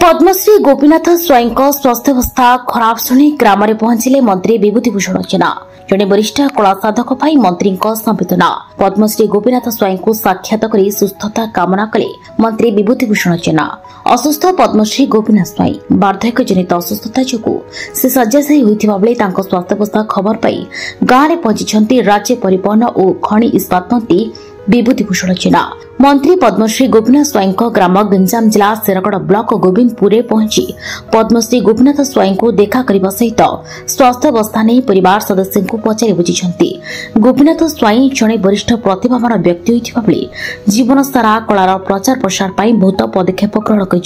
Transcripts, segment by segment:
पद्मश्री गोपीनाथ स्वाई स्वास्थ्यावस्था खराब शुणी ग्राम में पहुंचले मंत्री विभूतिभूषण जेना। जड़े वरिष्ठ कला साधक भाई मंत्री संवेदना। पद्मश्री गोपीनाथ स्वाई को साक्षात कर सुस्थता कामना कले मंत्री विभूतिभूषण जेना। असुस्थ पद्मश्री गोपीनाथ स्वाई वार्धक्य जनित असुस्थता जो से शय्याशायी होता बेले स्वास्थ्यावस्था खबर पाई गांव में पहुंची राज्य परिवहन और खनि इस्पात मंत्री विभूतिभूषण जेना। मंत्री पद्मश्री गोपीनाथ स्वाई ग्राम गंजाम जिला शेरगढ़ ब्लॉक गोविंदपुर पहुंची पद्मश्री गोपीनाथ स्वाई को देखा करने सहित स्वास्थ्यावस्था नहीं परिवार सदस्य को पचारि बुझी। गोपीनाथ स्वाई जड़े वरिष्ठ प्रतिभावान व्यक्ति होता बेले जीवन सारा कलार प्रचार प्रसार पर बहुत पदक्षेप ग्रहण कर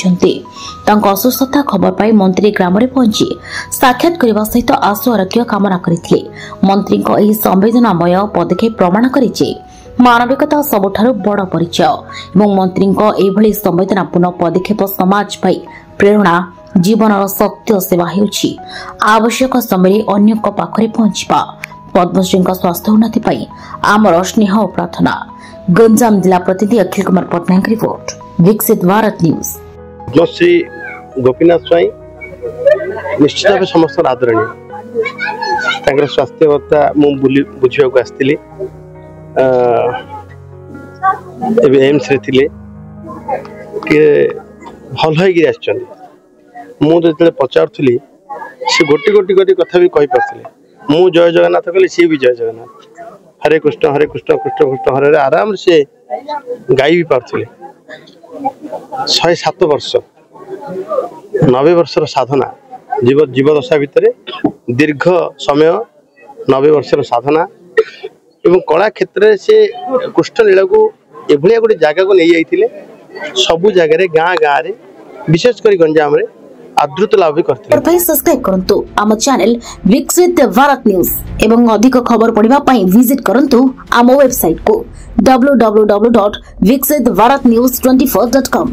असुस्थता खबर पाई मंत्री ग्राम में पहुंची साक्षात करने सहित आशु आरोग्य कामना करते। मंत्री संवेदनामय पदक्षेप प्रमाण करे मानविकता सबुठारु बड़ परिचय एवं मंत्री एभली संवेदनापूर्ण पदक्षेप समाज पाई प्रेरणा जीवन सत्य सेवा हेउछि आवश्यक समय अन्य पाखरे पहुंचबा। पद्मश्री स्वास्थ्य उन्नति पाई आमर स्नेह और प्रार्थना। गंजाम जिला प्रतिनिधि अखिल कुमार पटनायक रिपोर्ट, विकसित भारत न्यूज। पद्मश्री गोपीनाथ स्वाई निश्चित भाव समस्त आदरणीय स्वास्थ्य अवस्था मुझे बुझा आसती एम्स रे थिले कि भल हो मुझे पचारूली से गोटी गोटी गोटी कथा भी कही पारे। मु जय जगन्नाथ कहली सी भी जय जगन्नाथ हरे कृष्ण कृष्ण कृष्ण हरे आराम से गाई भी पारे। 107 वर्ष 90 वर्षर साधना जीवदशा भितर दीर्घ समय 90 वर्षर साधना एवं कला क्षेत्र से कृष्ण लीला को एभलिया गोटे जगह को नहीं जाइए सबू जगह गाँ गाँव में विशेषकर गंजाम रे आदृत लाभ भी करते। सब्सक्राइब करंतु आम चैनल विकसित भारत न्यूज एवं अधिक खबर पढ़िबा पई विजिट करंतु आम वेबसाइट को www.viksit-bharatnews24.com।